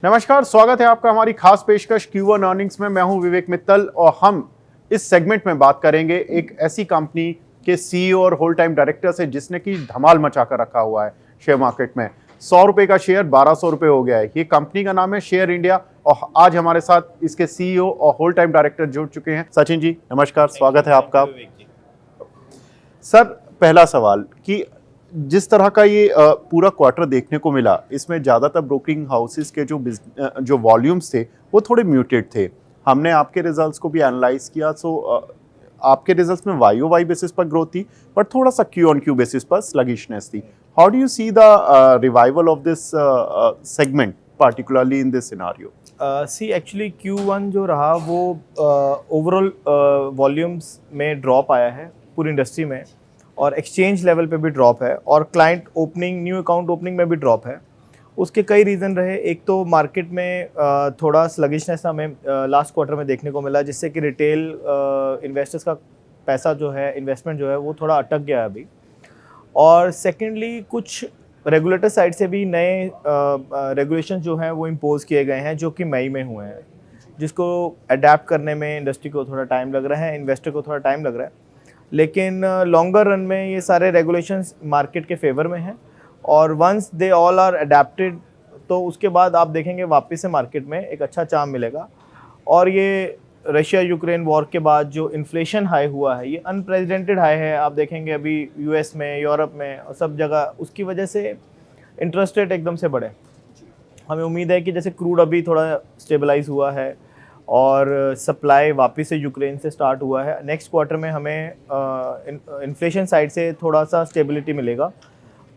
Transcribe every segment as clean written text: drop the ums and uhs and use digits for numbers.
नमस्कार, स्वागत है आपका हमारी खास पेशकश Q1 अर्निंग्स में। मैं हूं विवेक मित्तल और हम इस सेगमेंट में बात करेंगे एक ऐसी कंपनी के सीईओ और होल टाइम डायरेक्टर से जिसने की धमाल मचा कर रखा हुआ है शेयर मार्केट में। 100 रुपए का शेयर 1200 रुपए हो गया है। ये कंपनी का नाम है शेयर इंडिया और आज हमारे साथ इसके सीईओ और होल टाइम डायरेक्टर जुड़ चुके हैं। सचिन जी नमस्कार, स्वागत है आपका। सर, पहला सवाल कि जिस तरह का ये पूरा क्वार्टर देखने को मिला, इसमें ज़्यादातर ब्रोकिंग हाउसेस के जो वॉल्यूम्स थे वो थोड़े म्यूटेड थे। हमने आपके रिजल्ट्स को भी एनालाइज किया, आपके रिजल्ट्स में वाई ओ वाई बेसिस पर ग्रोथ थी पर थोड़ा सा क्यू ऑन क्यू बेसिस पर स्लगिशनेस थी। How do you see the revival of this segment particularly in this scenario? See actually Q1 जो रहा वो ओवरऑल वॉल्यूम्स में ड्रॉप आया है पूरी इंडस्ट्री में, और एक्सचेंज लेवल पे भी ड्रॉप है, और client opening, new account opening में भी ड्रॉप है। उसके कई रीज़न रहे। एक तो मार्केट में थोड़ा स्लगिशनेस हमें लास्ट क्वार्टर में देखने को मिला, जिससे कि रिटेल इन्वेस्टर्स का पैसा जो है, इन्वेस्टमेंट जो है वो थोड़ा अटक गया है अभी। और सेकेंडली कुछ रेगुलेटर साइड से भी नए रेगुलेशन जो हैं वो इम्पोज किए गए हैं, जो कि मई में हुए हैं, जिसको अडेप्ट करने में इंडस्ट्री को थोड़ा टाइम लग रहा है, इन्वेस्टर को थोड़ा टाइम लग रहा है। लेकिन लॉन्गर रन में ये सारे रेगुलेशंस मार्केट के फेवर में हैं, और once they all are adapted तो उसके बाद आप देखेंगे वापस से मार्केट में एक अच्छा चार्म मिलेगा। और ये रशिया यूक्रेन वॉर के बाद जो इन्फ्लेशन हाई हुआ है, ये अनप्रेसिडेंटेड हाई है। आप देखेंगे अभी यूएस में, यूरोप में और सब जगह, उसकी वजह से इंटरेस्ट रेट एकदम से बढ़े। हमें उम्मीद है कि जैसे क्रूड अभी थोड़ा स्टेबलाइज हुआ है और सप्लाई वापस से यूक्रेन से स्टार्ट हुआ है, नेक्स्ट क्वार्टर में हमें इन्फ्लेशन साइड से थोड़ा सा स्टेबिलिटी मिलेगा।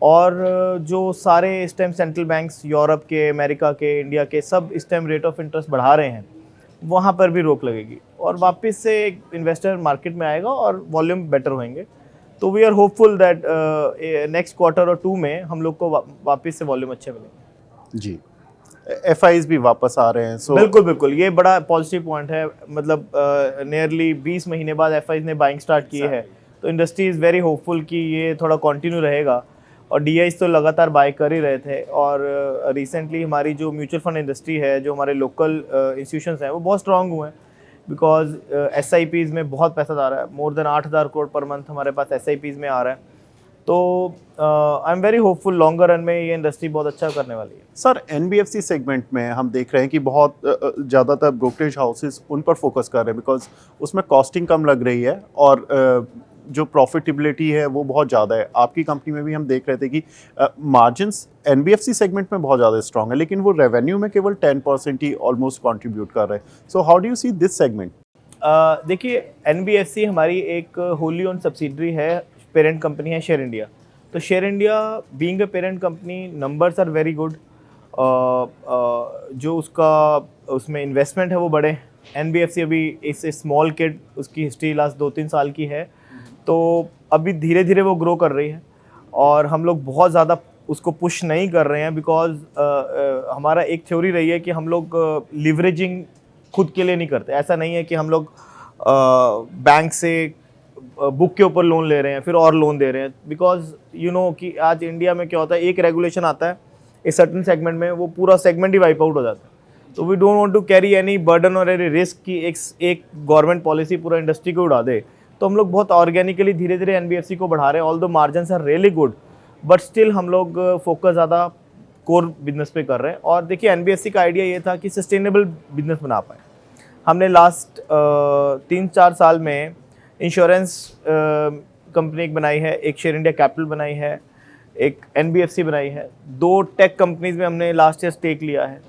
और जो सारे इस टाइम सेंट्रल बैंक्स यूरोप के, अमेरिका के, इंडिया के, सब इस टाइम रेट ऑफ इंटरेस्ट बढ़ा रहे हैं, वहाँ पर भी रोक लगेगी और वापस से एक इन्वेस्टर मार्केट में आएगा और वॉल्यूम बेटर होंगे। तो we are hopeful that next quarter और 2 में हम लोग को वापस से वॉल्यूम अच्छे मिलेंगे। जी, एफआईज भी वापस आ रहे हैं। बिल्कुल बिल्कुल, ये बड़ा पॉजिटिव पॉइंट है। मतलब नियरली 20 महीने बाद एफआईज ने बाइंग स्टार्ट की है, तो इंडस्ट्री इज़ वेरी होपफुल कि ये थोड़ा कंटिन्यू रहेगा। और डीआईज तो लगातार बाय कर ही रहे थे। और रिसेंटली हमारी जो म्यूचुअल फंड इंडस्ट्री है, जो हमारे लोकल इंस्टीट्यूशंस हैं, वो बहुत स्ट्रांग हुए हैं, बिकॉज एसआईपीज़ में बहुत पैसा आ रहा है। More than 8,000 crore per month हमारे पास एसआईपीज़ में आ रहा है। तो I am very hopeful longer run में ये इंडस्ट्री बहुत अच्छा करने वाली है। सर, एनबीएफसी सेगमेंट में हम देख रहे हैं कि बहुत ज़्यादातर ब्रोकरेज हाउसेस उन पर फोकस कर रहे हैं, बिकॉज उसमें कॉस्टिंग कम लग रही है और जो प्रॉफिटेबिलिटी है वो बहुत ज़्यादा है। आपकी कंपनी में भी हम देख रहे थे कि मार्जिन्स एनबीएफसी सेगमेंट में बहुत ज़्यादा स्ट्रॉन्ग है, लेकिन वो रेवेन्यू में केवल 10% ही ऑलमोस्ट कंट्रीब्यूट कर रहे हैं। So how do you see this segment? देखिए, एनबीएफसी हमारी एक होली ओन सब्सिडरी है, पेरेंट कंपनी है शेयर इंडिया। तो share India being a parent company, numbers are very good. जो उसमें इन्वेस्टमेंट है वो बड़े। एनबीएफसी अभी इस स्मॉल किड, उसकी हिस्ट्री लास्ट 2-3 साल की है, तो अभी धीरे धीरे वो ग्रो कर रही है और हम लोग बहुत ज़्यादा उसको पुश नहीं कर रहे हैं, बिकॉज हमारा एक थ्योरी रही है कि हम लोग लिवरेजिंग खुद के लिए नहीं करते। ऐसा नहीं है कि हम लोग बैंक से बुक के ऊपर लोन ले रहे हैं फिर और लोन दे रहे हैं, बिकॉज यू नो कि आज इंडिया में क्या होता है, एक रेगुलेशन आता है इस सर्टन सेगमेंट में, वो पूरा सेगमेंट ही वाइप आउट हो जाता है। तो we don't want to carry any burden और एनी रिस्क कि एक गवर्नमेंट पॉलिसी पूरा इंडस्ट्री को उड़ा दे। तो हम लोग बहुत ऑर्गेनिकली धीरे धीरे एनबीएफसी को बढ़ा रहे हैं। Although margins are really good, but still हम लोग फोकस ज़्यादा कोर बिजनेस पे कर रहे हैं। और देखिए, एनबीएफसी का आइडिया ये था कि सस्टेनेबल बिजनेस बना पाए। हमने लास्ट 3-4 साल में इंश्योरेंस कंपनी एक बनाई है, एक शेयर इंडिया कैपिटल बनाई है, एक एनबीएफसी बनाई है, 2 टेक कंपनीज में हमने लास्ट ईयर स्टेक लिया है।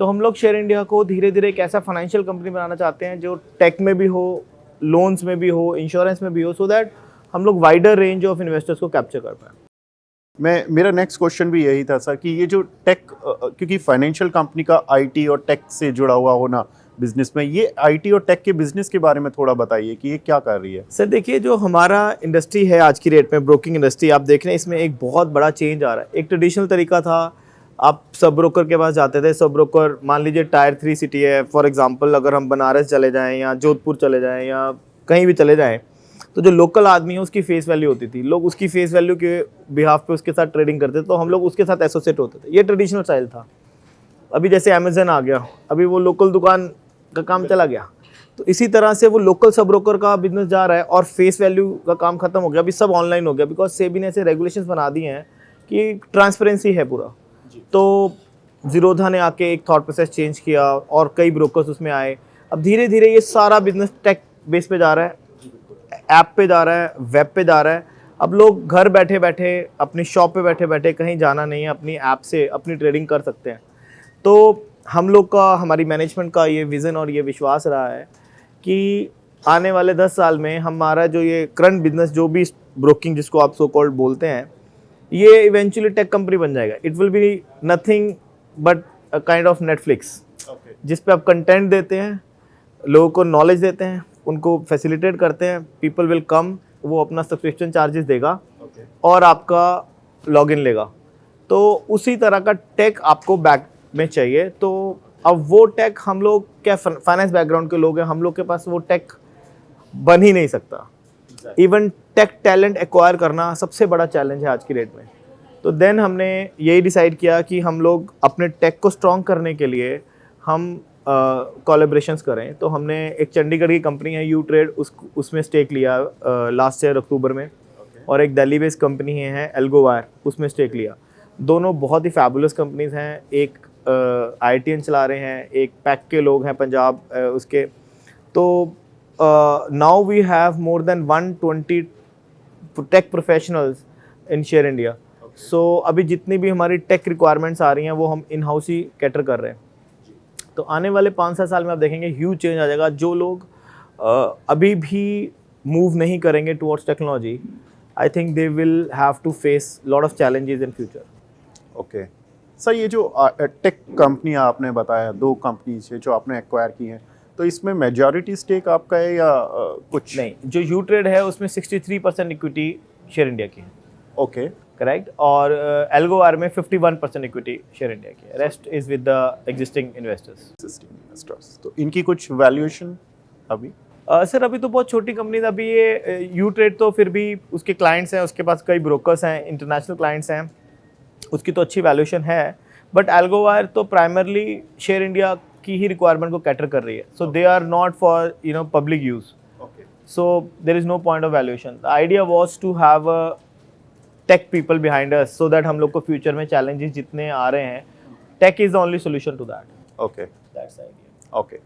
तो हम लोग शेयर इंडिया को धीरे धीरे एक ऐसा फाइनेंशियल कंपनी बनाना चाहते हैं जो टेक में भी हो, लोन्स में भी हो, इंश्योरेंस में भी हो, सो दैट हम लोग वाइडर रेंज ऑफ इन्वेस्टर्स को कैप्चर कर पाएँ। मेरा नेक्स्ट क्वेश्चन भी यही था सर कि ये जो टेक, क्योंकि फाइनेंशियल कंपनी का आईटी और टेक से जुड़ा हुआ होना बिजनेस में, ये आईटी और टेक के बिजनेस के बारे में थोड़ा बताइए कि ये क्या कर रही है। सर देखिए, जो हमारा इंडस्ट्री है आज की डेट में, ब्रोकिंग इंडस्ट्री, आप देख रहे हैं इसमें एक बहुत बड़ा चेंज आ रहा है। एक ट्रेडिशनल तरीका था, आप सब ब्रोकर के पास जाते थे। सब ब्रोकर, मान लीजिए टायर 3 सिटी है, फॉर एग्जांपल अगर हम बनारस चले जाएं या जोधपुर चले जाएं या कहीं भी चले जाएं, तो जो लोकल आदमी है उसकी फेस वैल्यू होती थी, लोग उसकी फेस वैल्यू के बिहाफ पे उसके साथ ट्रेडिंग करते थे, तो हम लोग उसके साथ एसोसिएट होते थे। ये ट्रेडिशनल स्टाइल था। अभी जैसे अमेजन आ गया, अभी वो लोकल दुकान का काम चला गया, तो इसी तरह से वो लोकल सब ब्रोकर का बिजनेस जा रहा है और फेस वैल्यू का काम खत्म हो गया, अभी सब ऑनलाइन हो गया, बिकॉज सेबी ने ऐसे रेगुलेशंस बना दिए हैं कि ट्रांसपेरेंसी है पूरा। तो जीरोधा ने आके एक थॉट प्रोसेस चेंज किया और कई ब्रोकर्स उसमें आए। अब धीरे धीरे ये सारा बिजनेस टेक बेस पे जा रहा है, ऐप पे जा रहा है, वेब पे जा रहा है। अब लोग घर बैठे बैठे अपनी शॉप पे बैठे बैठे कहीं जाना नहीं है, अपनी ऐप से अपनी ट्रेडिंग कर सकते हैं। तो हम लोग का, हमारी मैनेजमेंट का ये विज़न और ये विश्वास रहा है कि आने वाले 10 साल में हमारा जो ये करंट बिजनेस, जो भी ब्रोकिंग जिसको आप सो कॉल्ड बोलते हैं, ये इवेंचुअली टेक कंपनी बन जाएगा। It will be nothing but a kind of Netflix, जिस पे आप कंटेंट देते हैं, लोगों को नॉलेज देते हैं, उनको फैसिलिटेट करते हैं, पीपल विल कम, वो अपना सब्सक्रिप्शन चार्जेस देगा और आपका लॉगिन लेगा। तो उसी तरह का टेक आपको बैक में चाहिए। तो अब वो टेक, हम लोग क्या फाइनेंस बैकग्राउंड के लोग हैं, हम लोग के पास वो टेक बन ही नहीं सकता। इवन टेक टैलेंट एक्वायर करना सबसे बड़ा चैलेंज है आज की डेट में। तो देन हमने यही डिसाइड किया कि हम लोग अपने टेक को स्ट्रॉन्ग करने के लिए हम कोलैबोरेशंस करें। तो हमने एक चंडीगढ़ की कंपनी है यू ट्रेड, उसमें स्टेक लिया लास्ट ईयर अक्टूबर में, और एक दिल्ली बेस्ड कंपनी है एल्गोवायर, उसमें स्टेक लिया। दोनों बहुत ही फैबुलस कंपनीज हैं। एक IITN चला रहे हैं, एक पैक के लोग हैं पंजाब उसके। तो now we have more than 120 tech professionals in share India. So अभी जितनी भी हमारी टेक रिक्वायरमेंट्स आ रही हैं वो हम इन हाउस ही कैटर कर रहे हैं। तो आने वाले 5-7 साल में आप देखेंगे ह्यूज चेंज आ जाएगा। जो लोग अभी भी मूव नहीं करेंगे towards technology, I think they will have to face lot of challenges in future. Okay sir, ये जो टेक कंपनियां आपने बताया, 2 कंपनीज है जो आपने एक्वायर की हैं, तो इसमें मेजॉरिटी स्टेक आपका है या कुछ? नहीं, जो यू ट्रेड है उसमें 63% इक्विटी शेयर इंडिया की है। Okay, correct. और एल्गोवायर में 51% इक्विटी शेयर इंडिया की है, rest is with the existing investors. तो इनकी कुछ वैल्यूएशन अभी? सर अभी तो बहुत छोटी कंपनी है। अभी ये यू ट्रेड तो फिर भी उसके क्लाइंट्स हैं, उसके पास कई ब्रोकर्स हैं, इंटरनेशनल क्लाइंट्स हैं, उसकी तो अच्छी वैल्यूएशन है। बट एल्गोवायर तो प्राइमरली शेयर इंडिया की ही रिक्वायरमेंट को कैटर कर रही है। So they are not for public use, so there is no point of valuation. The idea was to have tech people behind us, so that हम लोग को future में challenges जितने आ रहे हैं, tech is the only solution to that. Okay, that's the idea. okay.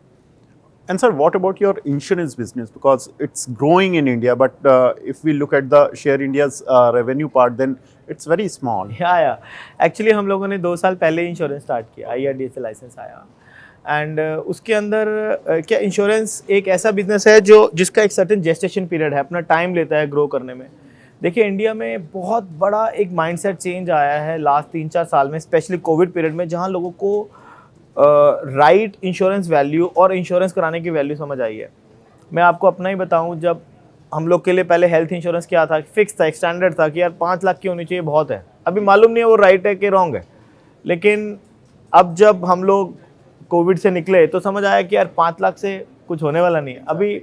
And sir, what about your insurance business? Because it's growing in India, but if we look at the Share India's revenue part, then it's very small. या actually हम लोगों ने 2 साल पहले insurance start किया, IRDA से licence आया। And उसके अंदर क्या, इंश्योरेंस एक ऐसा बिजनेस है जिसका एक सर्टेन जेस्टेशन पीरियड है, अपना टाइम लेता है ग्रो करने में। देखिए इंडिया में बहुत बड़ा एक माइंडसेट चेंज आया है लास्ट 3-4 साल में, स्पेशली कोविड पीरियड में, जहाँ लोगों को राइट इंश्योरेंस वैल्यू और इंश्योरेंस कराने की वैल्यू समझ आई है। मैं आपको अपना ही बताऊं, जब हम लोग के लिए पहले हेल्थ इंश्योरेंस क्या था, फिक्स था, एक स्टैंडर्ड था कि यार 5 लाख की होनी चाहिए, बहुत है। अभी मालूम नहीं है वो राइट है कि रॉन्ग है, लेकिन अब जब हम लोग कोविड से निकले तो समझ आया कि यार 5 लाख से कुछ होने वाला नहीं है। अभी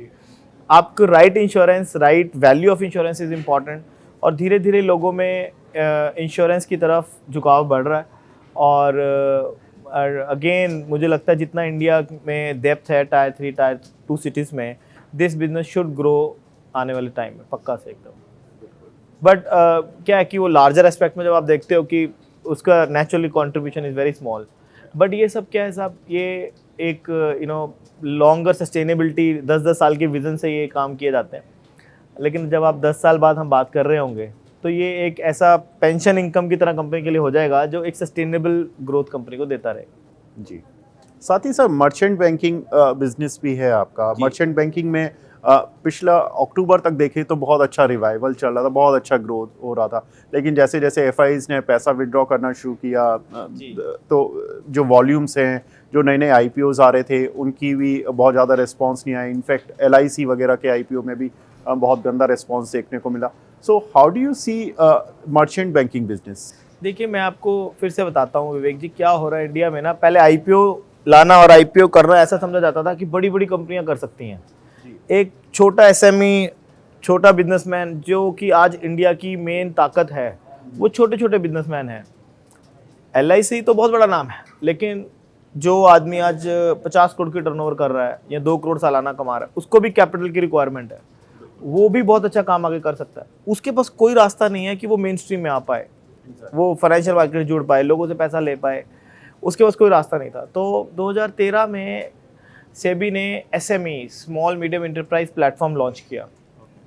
आपको right insurance, right value of insurance is important, और धीरे धीरे लोगों में इंश्योरेंस की तरफ झुकाव बढ़ रहा है। और अगेन मुझे लगता है जितना इंडिया में डेप्थ है टायर 3, टायर 2 सिटीज़ में, दिस बिजनेस शुड ग्रो आने वाले टाइम में, पक्का से एकदम। बट क्या है कि वो लार्जर एस्पेक्ट में जब आप देखते हो कि उसका naturally contribution is very small. But ये सब क्या है साहब, ये एक लॉन्गर सस्टेनेबिलिटी 10-10 साल के विजन से ये काम किए जाते हैं। लेकिन जब आप 10 साल बाद हम बात कर रहे होंगे तो ये एक ऐसा पेंशन इनकम की तरह कंपनी के लिए हो जाएगा जो एक सस्टेनेबल ग्रोथ कंपनी को देता रहेगा। जी, साथ ही सर मर्चेंट बैंकिंग बिजनेस भी है आपका। मर्चेंट बैंकिंग में पिछला अक्टूबर तक देखें तो बहुत अच्छा रिवाइवल चल रहा था, बहुत अच्छा ग्रोथ हो रहा था। लेकिन जैसे जैसे FIs ने पैसा विड्रॉ करना शुरू किया, तो जो वॉल्यूम्स हैं, जो नए नए IPOs आ रहे थे, उनकी भी बहुत ज़्यादा रिस्पॉन्स नहीं आया। इनफैक्ट LIC वगैरह के IPO में भी बहुत गंदा रिस्पॉन्स देखने को मिला। So how do you see merchant banking business? देखिए मैं आपको फिर से बताता हूँ विवेक जी, क्या हो रहा है इंडिया में ना, पहले IPO लाना और IPO करना ऐसा समझा जाता था कि बड़ी बड़ी कंपनियां कर सकती हैं। एक छोटा SME, छोटा बिजनेसमैन जो कि आज इंडिया की मेन ताकत है, वो छोटे छोटे बिजनेसमैन हैं। LIC तो बहुत बड़ा नाम है, लेकिन जो आदमी आज 50 करोड़ की टर्नओवर कर रहा है या 2 करोड़ सालाना कमा रहा है, उसको भी कैपिटल की रिक्वायरमेंट है, वो भी बहुत अच्छा काम आगे कर सकता है। उसके पास कोई रास्ता नहीं है कि वो मेन स्ट्रीम में आ पाए, वो फाइनेंशियल मार्केट जुड़ पाए, लोगों से पैसा ले पाए, उसके पास कोई रास्ता नहीं था। तो 2013 में सेबी ने SME small medium enterprise platform launch किया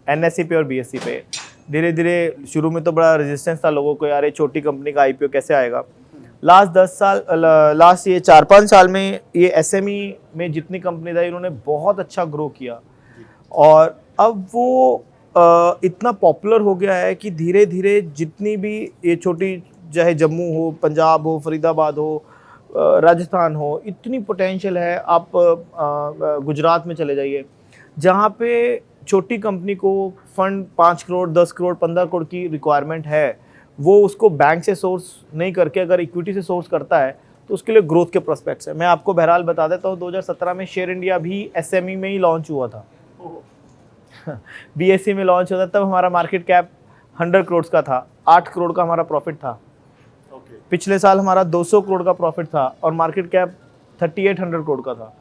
NSE पे और BSE पे। धीरे धीरे शुरू में तो बड़ा रेजिस्टेंस था लोगों को, यार ये छोटी कंपनी का IPO कैसे आएगा। लास्ट ये 4-5 साल में ये SME में जितनी कंपनी था इन्होंने बहुत अच्छा ग्रो किया, और अब वो इतना पॉपुलर हो गया है कि धीरे धीरे जितनी भी ये छोटी, चाहे जम्मू हो, पंजाब हो, फरीदाबाद हो, राजस्थान हो, इतनी पोटेंशियल है। आप गुजरात में चले जाइए, जहाँ पे छोटी कंपनी को फंड 5 करोड़ 10 करोड़ 15 करोड़ की रिक्वायरमेंट है, वो उसको बैंक से सोर्स नहीं करके अगर इक्विटी से सोर्स करता है तो उसके लिए ग्रोथ के प्रोस्पेक्ट्स है। मैं आपको बहरहाल बता देता हूँ, 2017 में शेयर इंडिया भी SME में ही लॉन्च हुआ था। BSE में लॉन्च होता, तब हमारा मार्केट कैप 100 करोड़ का था, 8 करोड़ का हमारा प्रॉफिट था। पिछले साल हमारा 200 करोड़ का प्रॉफिट था और मार्केट कैप 3800 करोड़ का था।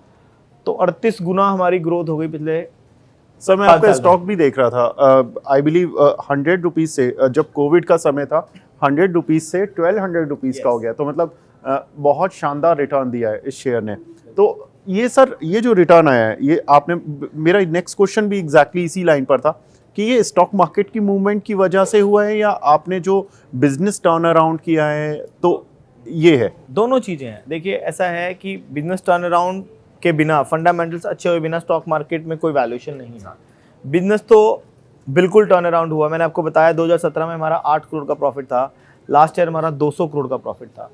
तो 38 गुना हमारी ग्रोथ हो गई पिछले। सर मैं आपका स्टॉक भी देख रहा था, आई बिलीव 100 रुपीज से, जब कोविड का समय था 100 रुपीज से 1200 रुपीज का हो गया, तो मतलब बहुत शानदार रिटर्न दिया है इस शेयर ने। तो ये सर, ये जो रिटर्न आया है, ये आपने, मेरा नेक्स्ट क्वेश्चन भी एग्जैक्टली इसी लाइन पर था कि ये स्टॉक मार्केट की मूवमेंट की वजह से हुआ है या आपने जो बिजनेस टर्न अराउंड किया है, तो ये है? दोनों चीज़ें हैं। देखिए, ऐसा है कि बिजनेस टर्न अराउंड के बिना, फंडामेंटल्स अच्छे हुए बिना स्टॉक मार्केट में कोई वैल्यूएशन नहीं है। बिजनेस तो बिल्कुल टर्न अराउंड हुआ। मैंने आपको बताया 2017 में हमारा 8 करोड़ का प्रॉफिट था, लास्ट ईयर हमारा 200 करोड़ का प्रॉफिट था।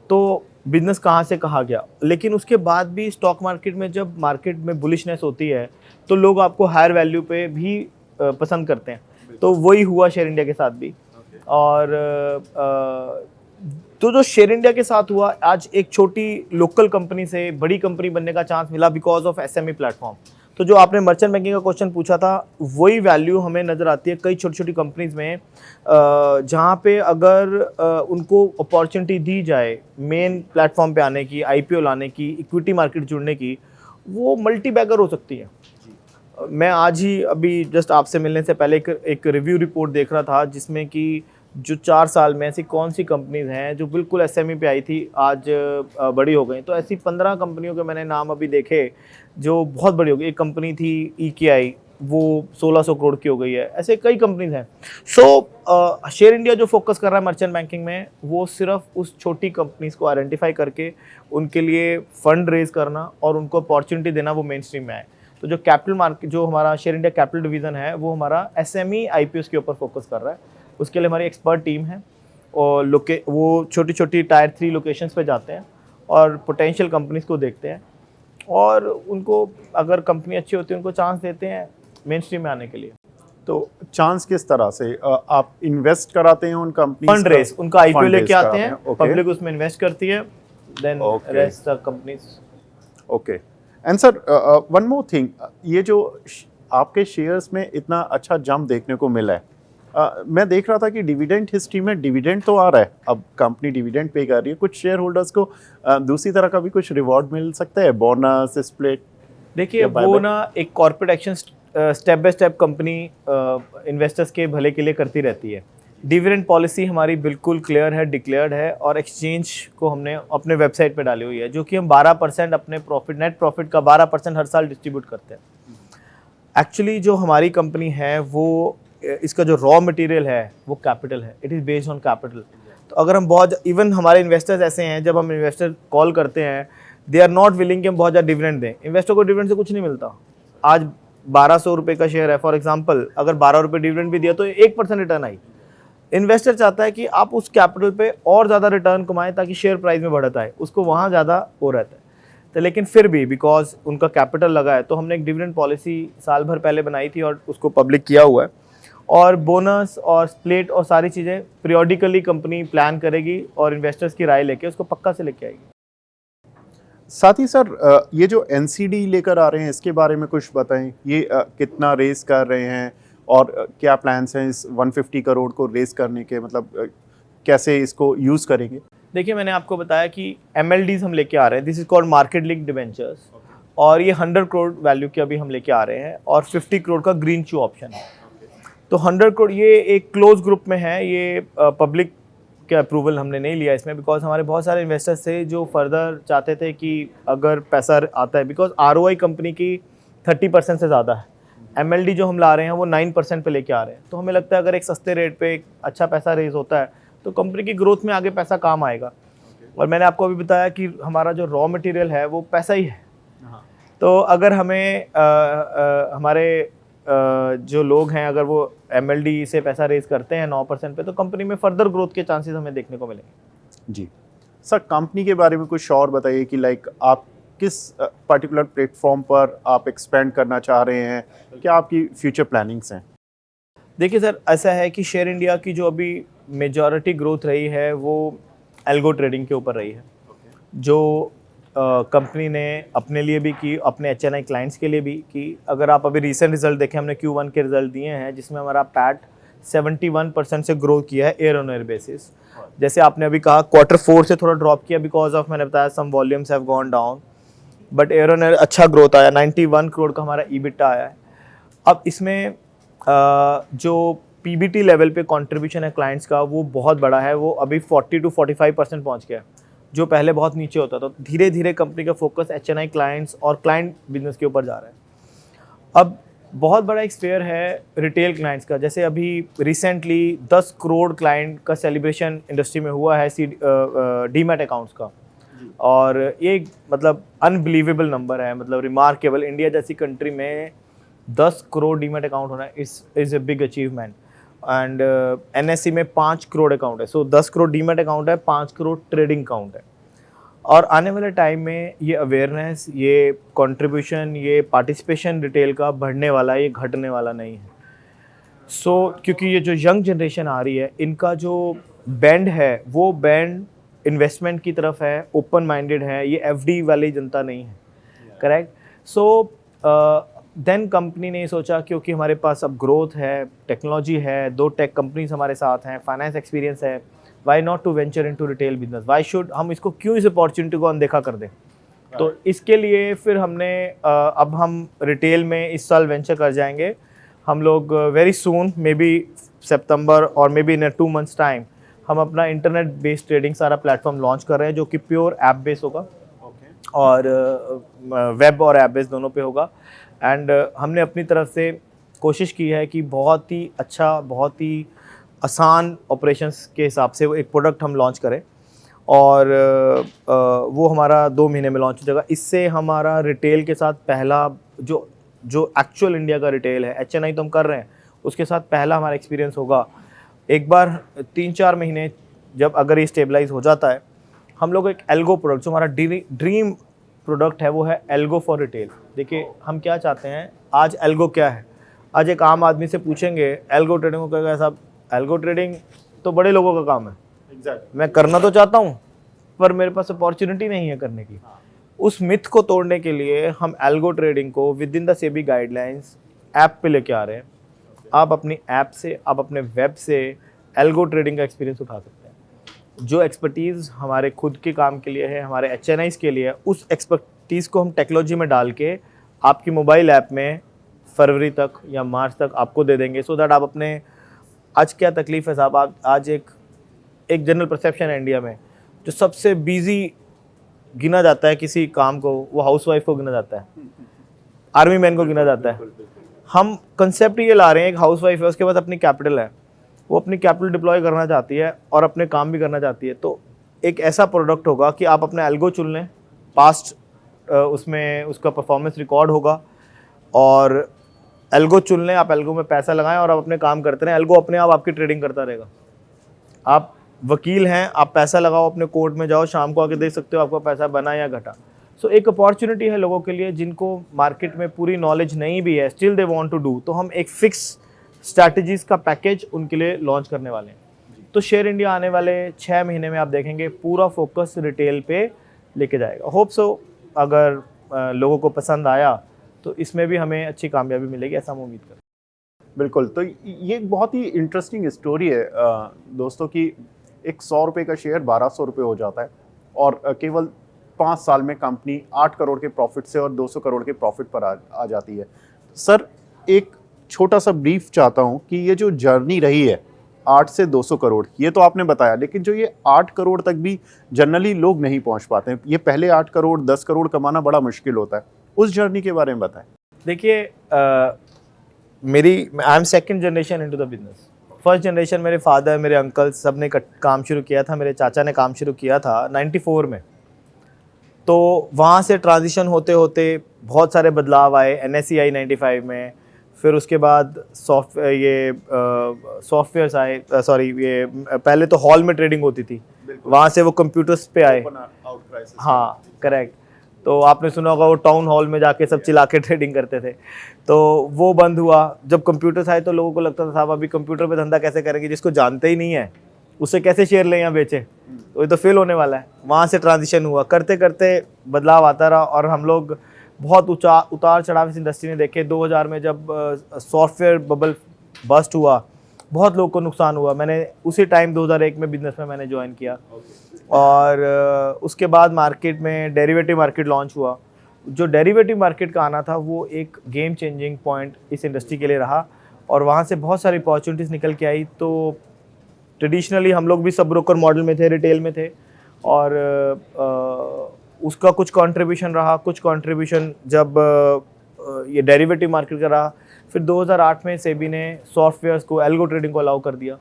तो बिजनेस कहाँ से कहाँ गया। लेकिन उसके बाद भी स्टॉक मार्केट में जब मार्केट में बुलिशनेस होती है तो लोग आपको हायर वैल्यू पे भी पसंद करते हैं। तो वही हुआ शेयर इंडिया के साथ भी। और तो जो शेयर इंडिया के साथ हुआ, आज एक छोटी लोकल कंपनी से बड़ी कंपनी बनने का चांस मिला बिकॉज ऑफ SME प्लेटफॉर्म। तो जो आपने मर्चेंट बैंकिंग का क्वेश्चन पूछा था, वही वैल्यू हमें नज़र आती है कई छोटी छोटी कंपनीज में, जहाँ पे अगर उनको अपॉर्चुनिटी दी जाए मेन प्लेटफॉर्म पे आने की, IPO लाने की, इक्विटी मार्केट जुड़ने की, वो मल्टी बैगर हो सकती है। मैं आज ही अभी जस्ट आपसे मिलने से पहले एक रिव्यू रिपोर्ट देख रहा था, जिसमें कि जो 4 साल में ऐसी कौन सी कंपनीज हैं जो बिल्कुल SME पे आई थी, आज बड़ी हो गई। तो ऐसी 15 कंपनियों के मैंने नाम अभी देखे जो बहुत बड़ी हो गई। एक कंपनी थी EKI, वो 1600 करोड़ की हो गई है। ऐसे कई कंपनीज हैं। सो शेयर इंडिया जो फोकस कर रहा है मर्चेंट बैंकिंग में, वो सिर्फ उस छोटी कंपनीज को आइडेंटिफाई करके उनके लिए फंड रेज करना और उनको अपॉर्चुनिटी देना, वो मेन स्ट्रीम में आए। तो जो कैपिटल मार्केट, जो हमारा शेयर इंडिया कैपिटल डिवीजन है, वो हमारा SME IPOs के ऊपर फोकस कर रहा है। उसके लिए हमारी एक्सपर्ट टीम है और वो छोटी छोटी टायर 3 लोकेशंस पे जाते हैं और पोटेंशियल कंपनीज को देखते हैं, और उनको अगर कंपनी अच्छी होती है उनको चांस देते हैं मेन स्ट्रीम में आने के लिए। तो चांस किस तरह से? आप इन्वेस्ट कराते हैं उन कंपनीज, फंड रेस, उनका IPO लेके आते हैं, okay. पब्लिक उसमें इन्वेस्ट करती है, then rest the companies. Okay. And sir, one more thing, ये जो आपके शेयर्स में इतना अच्छा जंप देखने को मिला है, मैं देख रहा था कि डिविडेंड हिस्ट्री में डिविडेंड तो आ रहा है, अब कंपनी डिविडेंड पे कर रही है, कुछ शेयर होल्डर्स को दूसरी तरह का भी कुछ रिवॉर्ड मिल सकता है, बोनस, स्प्लिट? देखिए, वो ना एक corporate action step by step company investors के भले के लिए करती रहती है। डिविडेंड पॉलिसी हमारी बिल्कुल क्लियर है, डिक्लेयर्ड है, और एक्सचेंज को हमने अपने वेबसाइट पे डाली हुई है, जो कि हम 12% अपने प्रॉफिट, नेट प्रॉफिट का 12% हर साल डिस्ट्रीब्यूट करते हैं। एक्चुअली जो हमारी कंपनी है, वो इसका जो रॉ मटेरियल है वो कैपिटल है, it is based on capital. तो अगर हम बहुत, इवन हमारे इन्वेस्टर्स ऐसे हैं, जब हम इन्वेस्टर कॉल करते हैं, दे आर नॉट विलिंग कि हम बहुत ज़्यादा डिविडेंड दें। इन्वेस्टर को डिविडेंड से कुछ नहीं मिलता। आज 1200 रुपये का शेयर है फॉर एग्जांपल, अगर 12 रुपये डिविडेंड भी दिया तो 1% रिटर्न आई। इन्वेस्टर चाहता है कि आप उस कैपिटल पे और ज़्यादा रिटर्न कमाएं ताकि शेयर प्राइस में बढ़त आए, उसको वहाँ ज़्यादा वो रहता है। तो लेकिन फिर भी बिकॉज उनका कैपिटल लगा है, तो हमने एक डिविडेंड पॉलिसी साल भर पहले बनाई थी और उसको पब्लिक किया हुआ है। और बोनस और स्प्लिट और सारी चीज़ें पीरियोडिकली कंपनी प्लान करेगी और इन्वेस्टर्स की राय लेके उसको पक्का से लेके आएगी। साथ ही सर, ये जो NCD लेकर आ रहे हैं, इसके बारे में कुछ बताएं। ये कितना रेस कर रहे हैं और क्या प्लान्स हैं इस 150 करोड़ को रेस करने के, मतलब कैसे इसको यूज़ करेंगे? देखिए मैंने आपको बताया कि MLDs हम लेके आ रहे हैं, this is called market linked debentures, और ये 100 करोड़ वैल्यू के अभी हम लेके आ रहे हैं, और 50 करोड़ का ग्रीन शू ऑप्शन है। तो 100 करोड़ ये एक क्लोज ग्रुप में है, ये पब्लिक के अप्रूवल हमने नहीं लिया इसमें, बिकॉज हमारे बहुत सारे इन्वेस्टर्स थे जो फर्दर चाहते थे कि अगर पैसा आता है, बिकॉज ROI कंपनी की 30% से ज़्यादा है, MLD जो हम ला रहे हैं वो 9% पे लेके आ रहे हैं, तो हमें लगता है अगर एक सस्ते रेट पे एक अच्छा पैसा रेज होता है तो कंपनी की ग्रोथ में आगे पैसा काम आएगा। और मैंने आपको अभी बताया कि हमारा जो रॉ मटेरियल है वो पैसा ही है, तो अगर हमें हमारे जो लोग हैं अगर वो MLD से पैसा रेज करते हैं 9% पे, तो कंपनी में फर्दर ग्रोथ के चांसेस हमें देखने को मिलेंगे। जी सर, कंपनी के बारे में कुछ और बताइए कि लाइक आप किस पर्टिकुलर प्लेटफॉर्म पर आप एक्सपेंड करना चाह रहे हैं, क्या आपकी फ्यूचर प्लानिंग्स हैं? देखिए सर, ऐसा है कि शेयर इंडिया की जो अभी मेजॉरिटी ग्रोथ रही है वो एल्गो ट्रेडिंग के ऊपर रही है, जो कंपनी ने अपने लिए भी की, अपने HNI क्लाइंट्स के लिए भी की। अगर आप अभी रिसेंट रिजल्ट देखें, हमने Q1 के रिजल्ट दिए हैं जिसमें हमारा पैट 71% से ग्रो किया है ईयर ऑन ईयर बेसिस। जैसे आपने अभी कहा Q4 से थोड़ा ड्रॉप किया बिकॉज ऑफ, मैंने बताया, some volumes have gone down, but year on year अच्छा ग्रोथ आया, 91 करोड़ का हमारा EBITDA आया है। अब इसमें जो PBT लेवल पे कंट्रीब्यूशन है क्लाइंट्स का वो बहुत बड़ा है, वो अभी 40 to 45% पहुंच गया, जो पहले बहुत नीचे होता था। तो धीरे धीरे कंपनी का फोकस HNI क्लाइंट्स और क्लाइंट बिजनेस के ऊपर जा रहा है। अब बहुत बड़ा एक स्फेयर है रिटेल क्लाइंट्स का, जैसे अभी रिसेंटली 10 करोड़ क्लाइंट का सेलिब्रेशन इंडस्ट्री में हुआ है डीमैट अकाउंट्स का, और ये मतलब अनबिलीवेबल नंबर है, मतलब रिमार्केबल। इंडिया जैसी कंट्री में 10 करोड़ डीमैट अकाउंट होना is a big achievement. And NSE में 5 करोड़ अकाउंट है, सो 10 करोड़ डीमैट अकाउंट है, 5 करोड़ ट्रेडिंग अकाउंट है। और आने वाले टाइम में ये अवेयरनेस, ये कंट्रीब्यूशन, ये पार्टिसिपेशन रिटेल का बढ़ने वाला है, ये घटने वाला नहीं है। क्योंकि ये जो यंग जनरेशन आ रही है, इनका जो बैंड है वो बैंड इन्वेस्टमेंट की तरफ है, ओपन माइंडेड है, ये FD वाली जनता नहीं है, करेक्ट। देन कंपनी ने सोचा क्योंकि हमारे पास अब ग्रोथ है, टेक्नोलॉजी है, 2 टेक कंपनीज हमारे साथ हैं, फाइनेंस एक्सपीरियंस है, why not to venture into retail business, why should हम इसको क्यों इस अपॉर्चुनिटी को अनदेखा कर दें। तो इसके लिए फिर हमने अब हम रिटेल में इस साल वेंचर कर जाएंगे हम लोग, वेरी सून, मे बी सितंबर और may be in 2 months time हम अपना इंटरनेट बेस्ड ट्रेडिंग सारा प्लेटफॉर्म लॉन्च कर रहे हैं, जो कि प्योर ऐप बेस्ड होगा, और वेब और ऐप बेस्ड दोनों पे होगा। एंड हमने अपनी तरफ से कोशिश की है कि बहुत ही अच्छा, बहुत ही आसान ऑपरेशंस के हिसाब से वो एक प्रोडक्ट हम लॉन्च करें, और वो हमारा 2 महीने में लॉन्च हो जाएगा। इससे हमारा रिटेल के साथ पहला जो एक्चुअल इंडिया का रिटेल है, HNI तो हम कर रहे हैं, उसके साथ पहला हमारा एक्सपीरियंस होगा। एक बार 3-4 महीने जब अगर ये स्टेबलाइज हो जाता है, हम लोग एक एल्गो प्रोडक्ट, जो हमारा ड्रीम प्रोडक्ट है, वो है एल्गो फॉर रिटेल। देखिए हम क्या चाहते हैं, आज एल्गो क्या है, आज एक आम आदमी से पूछेंगे एल्गो ट्रेडिंग को, कहेगा साहब एल्गो ट्रेडिंग तो बड़े लोगों का काम है, मैं करना तो चाहता हूँ पर मेरे पास अपॉर्चुनिटी नहीं है करने की। उस मिथ को तोड़ने के लिए हम एल्गो ट्रेडिंग को with in the SEBI guidelines app पे लेके आ रहे हैं। आप अपनी ऐप से, आप अपने वेब से एल्गो ट्रेडिंग का एक्सपीरियंस उठा सकते हैं। जो एक्सपर्टीज़ हमारे खुद के काम के लिए है, हमारे HNIs के लिए है, उस एक्सपर्टीज़ को हम टेक्नोलॉजी में डाल के आपकी मोबाइल ऐप में फरवरी तक या मार्च तक आपको दे देंगे, सो दैट आप अपने, आज क्या तकलीफ है साहब, आप आज एक जनरल परसेप्शन है इंडिया में, जो सबसे बिजी गिना जाता है किसी काम को, वो हाउसवाइफ को गिना जाता है, आर्मी मैन को गिना जाता है। हम कंसेप्ट ये ला रहे हैं, एक हाउसवाइफ है, उसके बाद अपनी कैपिटल है, वो अपनी कैपिटल डिप्लॉय करना चाहती है और अपने काम भी करना चाहती है, तो एक ऐसा प्रोडक्ट होगा कि आप अपना एल्गो चुन लें, पास्ट उसमें उसका परफॉर्मेंस रिकॉर्ड होगा, और एल्गो चुन लें, आप एल्गो में पैसा लगाएं और आप अपने काम करते रहें, एल्गो अपने आप आपकी ट्रेडिंग करता रहेगा। आप वकील हैं, आप पैसा लगाओ, अपने कोर्ट में जाओ, शाम को आके देख सकते हो आपका पैसा बना या घटा। सो एक अपॉर्चुनिटी है लोगों के लिए जिनको मार्केट में पूरी नॉलेज नहीं भी है, still they want to do, तो हम एक फिक्स स्ट्रैटेजीज का पैकेज उनके लिए लॉन्च करने वाले हैं। तो शेयर इंडिया आने वाले 6 महीने में आप देखेंगे पूरा फोकस रिटेल पे लेके जाएगा। होप सो अगर लोगों को पसंद आया तो इसमें भी हमें अच्छी कामयाबी मिलेगी, ऐसा हम उम्मीद करते हैं। बिल्कुल, तो ये एक बहुत ही इंटरेस्टिंग स्टोरी है दोस्तों की एक 100 रुपये का शेयर 1200 रुपये हो जाता है और केवल 5 साल में कंपनी 8 करोड़ के प्रॉफिट से और 200 करोड़ के प्रॉफिट पर आ जाती है। सर, एक छोटा सा ब्रीफ चाहता हूँ कि ये जो जर्नी रही है 8 से 200 करोड़, ये तो आपने बताया, लेकिन जो ये 8 करोड़ तक भी जनरली लोग नहीं पहुँच पाते हैं। ये पहले 8 करोड़ 10 करोड़ कमाना बड़ा मुश्किल होता है, उस जर्नी के बारे में बताएं। देखिए, I am second generation into the business. First generation मेरे फादर, मेरे अंकल सब ने काम शुरू किया था, मेरे चाचा ने काम शुरू किया था 94 में। तो वहाँ से ट्रांजिशन होते होते बहुत सारे बदलाव आए। NSE आई 95 में, फिर उसके बाद सॉफ्टवेयर्स आए, ये पहले तो हॉल में ट्रेडिंग होती थी, वहाँ से वो कंप्यूटर्स पे आए। हाँ, करेक्ट। तो आपने सुना होगा वो टाउन हॉल में जाके सब चिल्ला के ट्रेडिंग करते थे, तो वो बंद हुआ। जब कंप्यूटर्स आए तो लोगों को लगता था साहब अभी कंप्यूटर पे धंधा कैसे करेंगे, जिसको जानते ही नहीं है उससे कैसे शेयर लें या बेचे, तो ये तो फेल होने वाला है। वहाँ से ट्रांजिशन हुआ, करते करते बदलाव आता रहा और हम लोग बहुत उतार चढ़ाव इस इंडस्ट्री ने देखे। 2000 में जब सॉफ्टवेयर बबल बस्ट हुआ, बहुत लोगों को नुकसान हुआ। मैंने उसी टाइम 2001 में बिजनेस में मैंने ज्वाइन किया और उसके बाद मार्केट में डेरिवेटिव मार्केट लॉन्च हुआ। जो डेरिवेटिव मार्केट का आना था वो एक गेम चेंजिंग पॉइंट इस इंडस्ट्री के लिए रहा और वहाँ से बहुत सारी अपॉर्चुनिटीज़ निकल के आई। तो ट्रेडिशनली हम लोग भी सब ब्रोकर मॉडल में थे, रिटेल में थे और उसका कुछ कंट्रीब्यूशन रहा, कुछ कंट्रीब्यूशन जब ये डेरिवेटिव मार्केट का रहा। फिर 2008 में सेबी ने सॉफ्टवेयर्स को, एल्गो ट्रेडिंग को अलाउ कर दिया।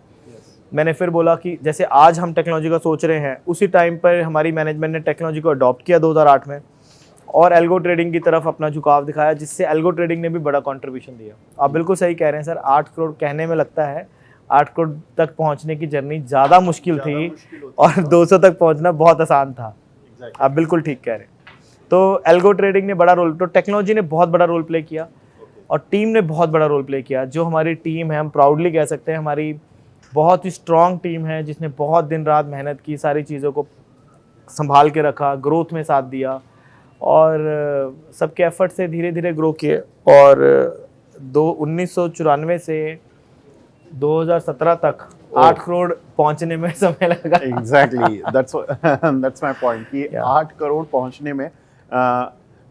मैंने फिर बोला कि जैसे आज हम टेक्नोलॉजी का सोच रहे हैं, उसी टाइम पर हमारी मैनेजमेंट ने टेक्नोलॉजी को अडॉप्ट किया 2008 में और एल्गो ट्रेडिंग की तरफ अपना झुकाव दिखाया, जिससे एल्गो ट्रेडिंग ने भी बड़ा कंट्रीब्यूशन दिया। आप बिल्कुल सही कह रहे हैं सर, 8 करोड़ कहने में लगता है, 8 करोड़ तक पहुंचने की जर्नी ज़्यादा मुश्किल थी और 200 तक पहुंचना बहुत आसान था। आप बिल्कुल ठीक कह रहे हैं। तो एल्गो ट्रेडिंग ने बड़ा रोल, तो टेक्नोलॉजी ने बहुत बड़ा रोल प्ले किया और टीम ने बहुत बड़ा रोल प्ले किया। जो हमारी टीम है, हम प्राउडली कह सकते हैं हमारी बहुत ही स्ट्रॉन्ग टीम है, जिसने बहुत दिन रात मेहनत की, सारी चीज़ों को संभाल के रखा, ग्रोथ में साथ दिया और सबके एफर्ट से धीरे धीरे ग्रो किए और 1994 से 2017 तक 8 करोड़ पहुंचने में समय लगा। एग्जैक्टली, दैट्स माय पॉइंट कि 8 करोड़ पहुंचने में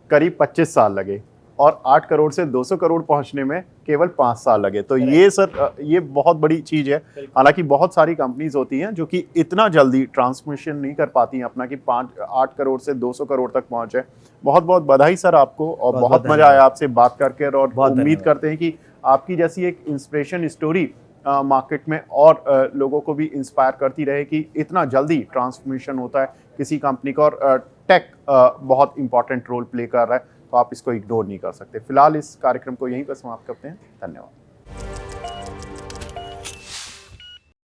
करीब 25 साल लगे और 8 करोड़ से 200 करोड़ पहुंचने में केवल 5 साल लगे। तो ये सर, ये बहुत बड़ी चीज़ है। हालांकि बहुत सारी कंपनीज होती हैं जो कि इतना जल्दी ट्रांसमिशन नहीं कर पाती हैं अपना कि 8 करोड़ से 200 करोड़ तक पहुंचे। बहुत बहुत बधाई सर आपको और बहुत मज़ा आया आपसे बात करके और उम्मीद करते हैं कि आपकी जैसी एक इंस्पिरेशन स्टोरी मार्केट में और लोगों को भी इंस्पायर करती रहे कि इतना जल्दी ट्रांसफॉर्मेशन होता है किसी कंपनी का और टेक बहुत इंपॉर्टेंट रोल प्ले कर रहा है, तो आप इसको इग्नोर नहीं कर सकते। फिलहाल इस कार्यक्रम को यहीं पर समाप्त करते हैं। धन्यवाद।